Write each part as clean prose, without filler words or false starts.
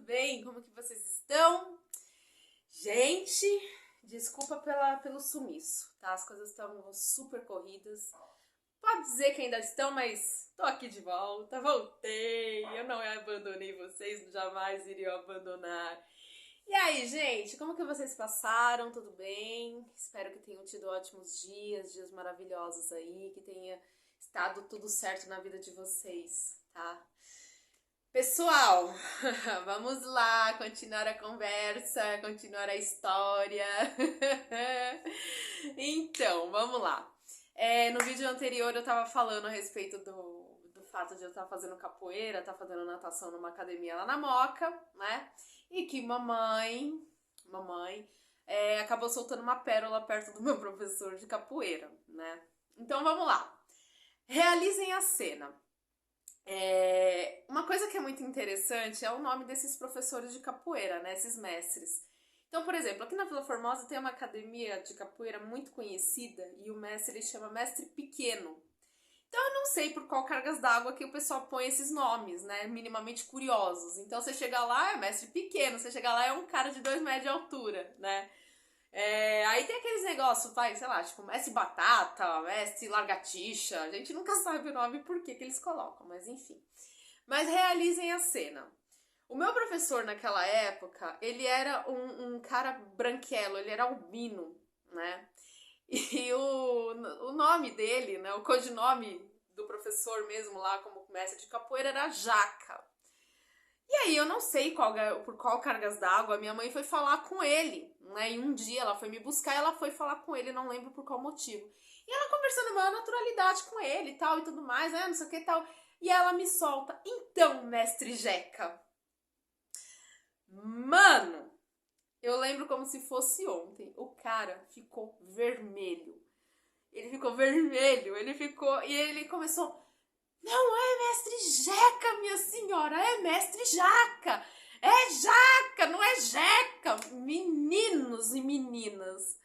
bem? Como que vocês estão? Gente, desculpa pelo sumiço, tá? As coisas estão super corridas. Pode dizer que ainda estão, mas tô aqui de volta, voltei. Eu não abandonei vocês, jamais iria abandonar. E aí, gente, como que vocês passaram? Tudo bem? Espero que tenham tido ótimos dias maravilhosos aí, que tenha estado tudo certo na vida de vocês, tá? Pessoal, vamos lá continuar a conversa, continuar a história. Então, vamos lá. No vídeo anterior eu tava falando a respeito do fato de eu estar fazendo capoeira, estar fazendo natação numa academia lá na Moca, né? E que mamãe acabou soltando uma pérola perto do meu professor de capoeira, né? Então vamos lá. Realizem a cena. Uma coisa que é muito interessante é o nome desses professores de capoeira, né? Esses mestres. Então, por exemplo, aqui na Vila Formosa tem uma academia de capoeira muito conhecida e o mestre ele chama Mestre Pequeno. Então eu não sei por qual cargas d'água que o pessoal põe esses nomes, né? Minimamente curiosos. Então você chega lá, é Mestre Pequeno, você chega lá é um cara de 2 metros de altura, né? Aí tem aqueles negócios, sei lá, tipo Mestre Batata, Mestre Largatixa, a gente nunca sabe o nome e por que eles colocam, mas enfim. Mas realizem a cena. O meu professor naquela época, ele era um cara branquelo, ele era albino, né? E o nome dele, né, o codinome do professor mesmo lá como mestre de capoeira era Jaca. E aí eu não sei por qual cargas d'água minha mãe foi falar com ele, né? E um dia ela foi me buscar e ela foi falar com ele, não lembro por qual motivo. E ela conversando com naturalidade com ele e tal e tudo mais, não sei o que e tal. E ela me solta, então, mestre Jeca. Mano, eu lembro como se fosse ontem. O cara ficou vermelho. Ele ficou vermelho, e ele começou... Não é mestre Jeca, minha senhora, é mestre Jaca. É Jaca, não é Jeca. Meninos e meninas.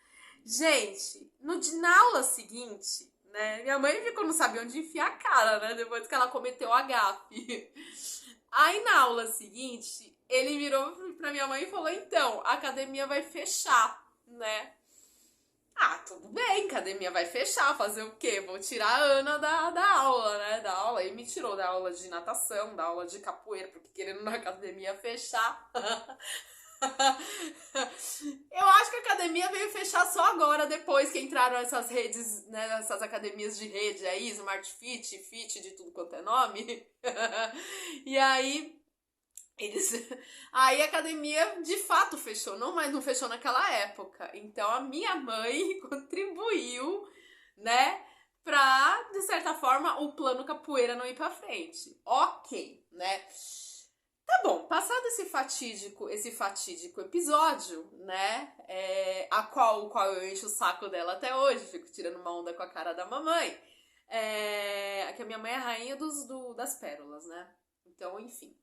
Gente, na aula seguinte, né, minha mãe ficou, não sabia onde enfiar a cara, né, depois que ela cometeu a gafe. Aí na aula seguinte, ele virou pra minha mãe e falou, então, a academia vai fechar, né. Ah, tudo bem, academia vai fechar, fazer o quê? Vou tirar a Ana da aula, né? Da aula. Ele me tirou da aula de natação, da aula de capoeira, porque querendo na academia fechar. Eu acho que a academia veio fechar só agora, depois que entraram essas redes, né? Essas academias de rede aí, Smart Fit, Fit, de tudo quanto é nome. E aí... Aí a academia de fato fechou, mas não fechou naquela época. Então a minha mãe contribuiu, né, pra, de certa forma, o plano capoeira não ir pra frente. Ok, né? Tá bom, passado esse fatídico episódio, né, o qual eu encho o saco dela até hoje, fico tirando uma onda com a cara da mamãe, que a minha mãe é a rainha das pérolas, né? Então, enfim.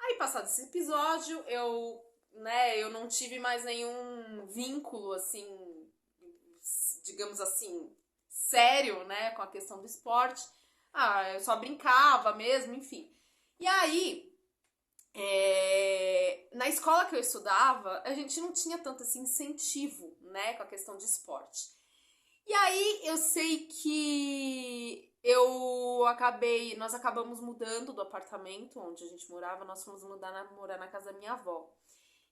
Aí, passado esse episódio, eu não tive mais nenhum vínculo, assim, digamos assim, sério, né, com a questão do esporte. Eu só brincava mesmo, enfim. E aí, na escola que eu estudava, a gente não tinha tanto esse incentivo, né, com a questão de esporte. E aí eu sei que nós acabamos mudando do apartamento onde a gente morava, nós fomos morar na casa da minha avó.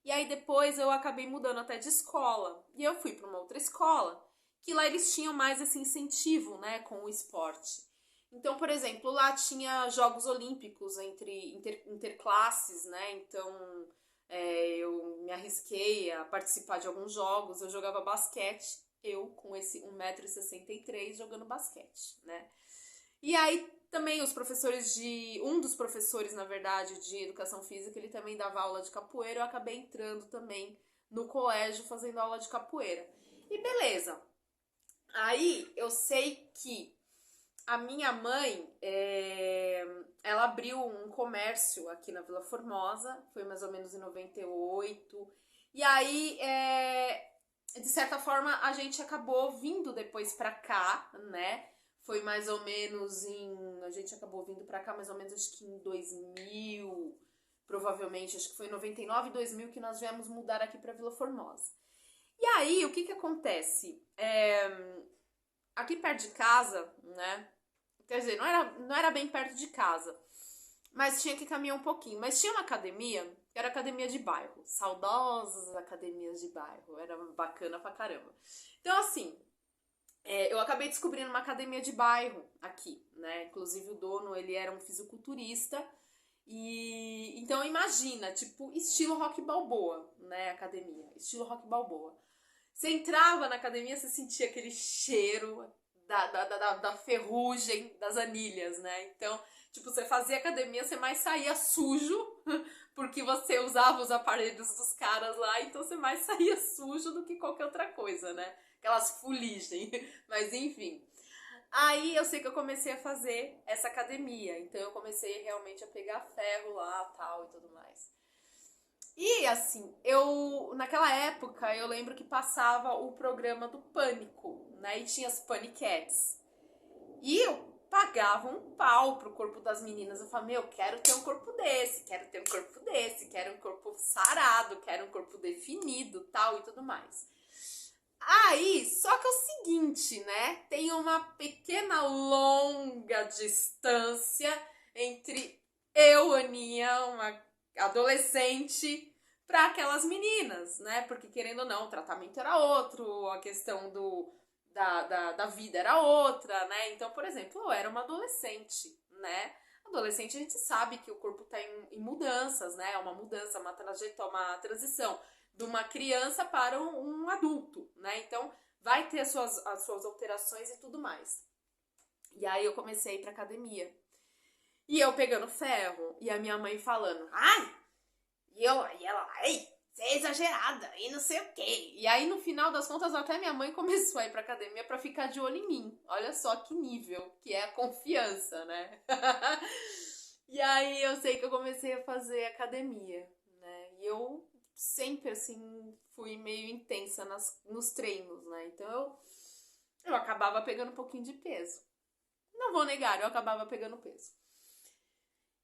E aí depois eu acabei mudando até de escola. E eu fui para uma outra escola, que lá eles tinham mais esse incentivo, né, com o esporte. Então, por exemplo, lá tinha Jogos Olímpicos interclasses, né, então eu me arrisquei a participar de alguns jogos, eu jogava basquete, eu com esse 1,63 m jogando basquete, né. E aí também um dos professores, na verdade, de educação física, ele também dava aula de capoeira, eu acabei entrando também no colégio fazendo aula de capoeira. E beleza. Aí eu sei que a minha mãe, ela abriu um comércio aqui na Vila Formosa, foi mais ou menos em 98. E aí, de certa forma, a gente acabou vindo depois pra cá, né? Foi mais ou menos a gente acabou vindo pra cá mais ou menos acho que em 2000, provavelmente, acho que foi em 99, 2000 que nós viemos mudar aqui para Vila Formosa. E aí, o que que acontece? Aqui perto de casa, né? Quer dizer, não era bem perto de casa, mas tinha que caminhar um pouquinho. Mas tinha uma academia, que era academia de bairro. Saudosas academias de bairro. Era bacana pra caramba. Então, assim, eu acabei descobrindo uma academia de bairro aqui, né? Inclusive o dono, ele era um fisiculturista. E então imagina, tipo, estilo Rock Balboa, né? Academia. Estilo Rock Balboa. Você entrava na academia, você sentia aquele cheiro da ferrugem das anilhas, né? Então, tipo, você fazia academia, você mais saía sujo, porque você usava os aparelhos dos caras lá, então você mais saía sujo do que qualquer outra coisa, né? Aquelas fuligem. Mas enfim. Aí eu sei que eu comecei a fazer essa academia, então eu comecei realmente a pegar ferro lá, tal e tudo mais. E assim, naquela época, eu lembro que passava o programa do Pânico, né? E tinha as Paniquetes. E eu pagava um pau pro corpo das meninas. Eu falava, meu, quero ter um corpo desse, quero ter um corpo desse, quero um corpo sarado, quero um corpo definido, tal e tudo mais. Aí, só que é o seguinte, né? Tem uma pequena longa distância entre eu, Aninha, uma adolescente, para aquelas meninas, né? Porque querendo ou não, o tratamento era outro, a questão da vida era outra, né? Então, por exemplo, eu era uma adolescente, né? Adolescente a gente sabe que o corpo tá em mudanças, né? É uma mudança, uma trajetória, uma transição de uma criança para um adulto, né? Então, vai ter as suas alterações e tudo mais. E aí eu comecei a ir pra academia. E eu pegando ferro, e a minha mãe falando, ai, e ela, ei, você é exagerada, e não sei o quê. E aí, no final das contas, até minha mãe começou a ir pra academia pra ficar de olho em mim. Olha só que nível, que é a confiança, né? E aí, eu sei que eu comecei a fazer academia, né? E eu sempre, assim, fui meio intensa nos treinos, né? Então, eu acabava pegando um pouquinho de peso. Não vou negar, eu acabava pegando peso.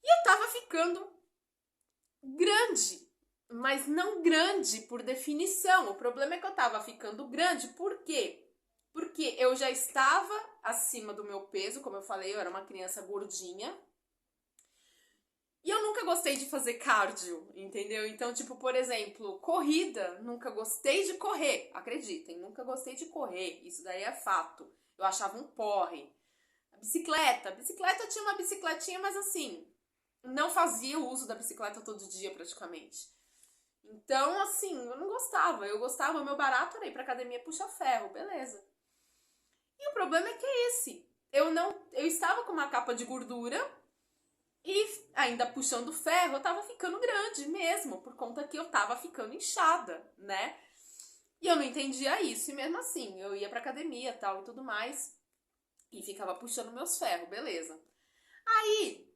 E eu tava ficando grande, mas não grande por definição. O problema é que eu tava ficando grande, por quê? Porque eu já estava acima do meu peso, como eu falei, eu era uma criança gordinha. E eu nunca gostei de fazer cardio, entendeu? Então, tipo, por exemplo, corrida, nunca gostei de correr. Acreditem, nunca gostei de correr. Isso daí é fato. Eu achava um porre. A bicicleta tinha uma bicicletinha, mas assim, não fazia o uso da bicicleta todo dia praticamente. Então, assim, eu não gostava. Eu gostava, o meu barato era ir pra academia puxar ferro, beleza. E o problema é que é esse. Eu estava com uma capa de gordura e ainda puxando ferro, eu tava ficando grande mesmo, por conta que eu tava ficando inchada, né? E eu não entendia isso, e mesmo assim, eu ia pra academia tal e tudo mais, e ficava puxando meus ferros, beleza. Aí,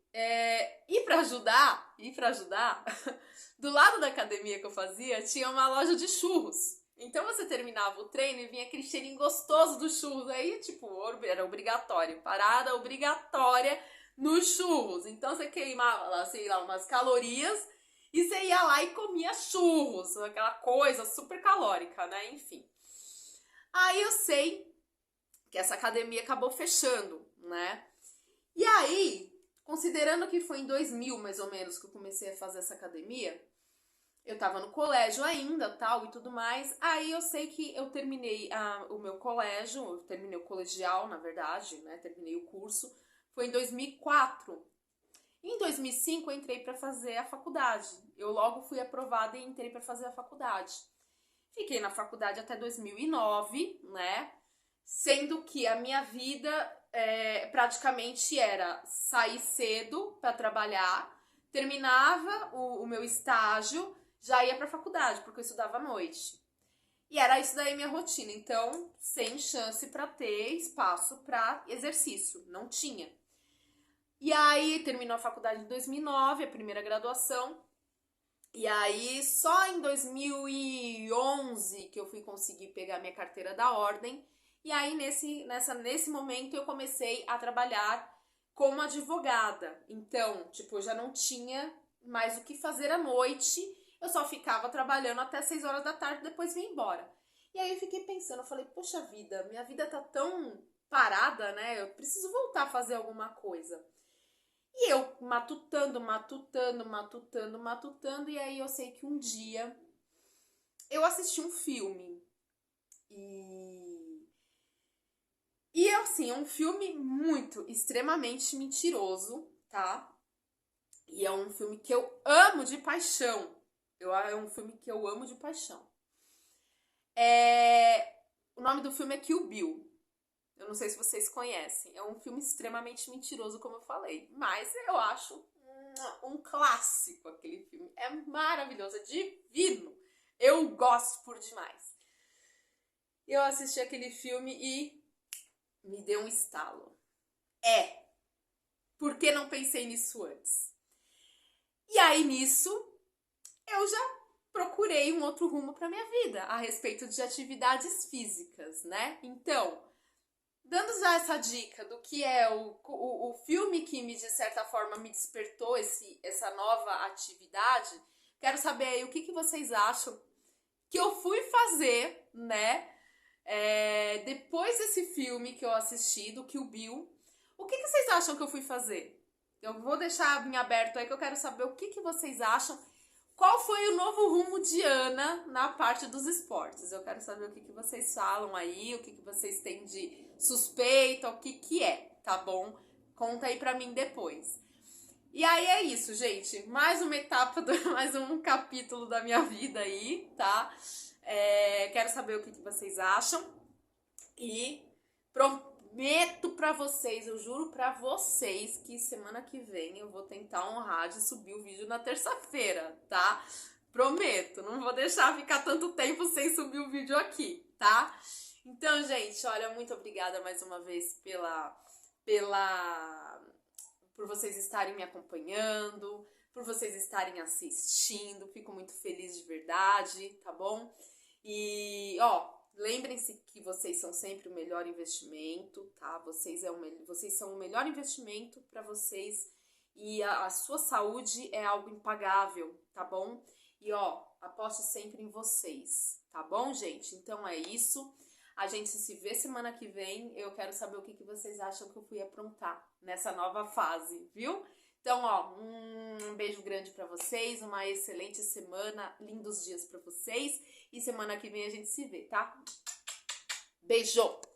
e pra ajudar, do lado da academia que eu fazia, tinha uma loja de churros. Então você terminava o treino e vinha aquele cheirinho gostoso dos churros. Aí, tipo, era obrigatório, parada obrigatória nos churros. Então você queimava, sei lá, umas calorias e você ia lá e comia churros, aquela coisa super calórica, né? Enfim. Aí eu sei que essa academia acabou fechando, né? E aí, considerando que foi em 2000, mais ou menos, que eu comecei a fazer essa academia, eu tava no colégio ainda, tal, e tudo mais. Aí eu sei que eu terminei o meu colégio, eu terminei o colegial, na verdade, né? Terminei o curso. Foi em 2004. Em 2005 eu entrei para fazer a faculdade. Eu logo fui aprovada e entrei para fazer a faculdade. Fiquei na faculdade até 2009, né? Sendo que a minha vida praticamente era sair cedo para trabalhar, terminava o meu estágio, já ia para a faculdade, porque eu estudava à noite. E era isso daí minha rotina, então sem chance para ter espaço para exercício, não tinha. E aí terminou a faculdade em 2009, a primeira graduação. E aí só em 2011 que eu fui conseguir pegar minha carteira da ordem. E aí nesse momento eu comecei a trabalhar como advogada. Então, tipo, eu já não tinha mais o que fazer à noite. Eu só ficava trabalhando até 6 horas da tarde, depois vinha embora. E aí eu fiquei pensando, eu falei, poxa vida, minha vida tá tão parada, né? Eu preciso voltar a fazer alguma coisa. E eu matutando, e aí eu sei que um dia eu assisti um filme. E assim, é um filme muito, extremamente mentiroso, tá? E é um filme que eu amo de paixão. É um filme que eu amo de paixão. O nome do filme é Kill Bill. Eu não sei se vocês conhecem. É um filme extremamente mentiroso, como eu falei. Mas eu acho um clássico aquele filme. É maravilhoso, é divino. Eu gosto por demais. Eu assisti aquele filme e me deu um estalo. Por que não pensei nisso antes? E aí, nisso, eu já procurei um outro rumo para minha vida a respeito de atividades físicas, né? Então, dando já essa dica do que é o filme que de certa forma me despertou essa nova atividade, quero saber aí o que vocês acham que eu fui fazer, né? Depois desse filme que eu assisti, do Kill Bill, o que vocês acham que eu fui fazer? Eu vou deixar em aberto aí que eu quero saber o que vocês acham. Qual foi o novo rumo de Ana na parte dos esportes? Eu quero saber o que vocês falam aí, o que vocês têm de suspeita, o que é, tá bom? Conta aí pra mim depois. E aí é isso, gente. Mais uma etapa, mais um capítulo da minha vida aí, tá? Quero saber o que vocês acham. E prometo pra vocês, eu juro pra vocês que semana que vem eu vou tentar honrar de subir o vídeo na terça-feira, tá? Prometo, não vou deixar ficar tanto tempo sem subir o vídeo aqui, tá? Então, gente, olha, muito obrigada mais uma vez por vocês estarem me acompanhando, por vocês estarem assistindo. Fico muito feliz de verdade, tá bom? E, lembrem-se que vocês são sempre o melhor investimento, tá? Vocês são o melhor investimento para vocês e a sua saúde é algo impagável, tá bom? E, aposte sempre em vocês, tá bom, gente? Então é isso. A gente se vê semana que vem. Eu quero saber o que vocês acham que eu fui aprontar nessa nova fase, viu? Então, um beijo grande pra vocês, uma excelente semana, lindos dias pra vocês. E semana que vem a gente se vê, tá? Beijo!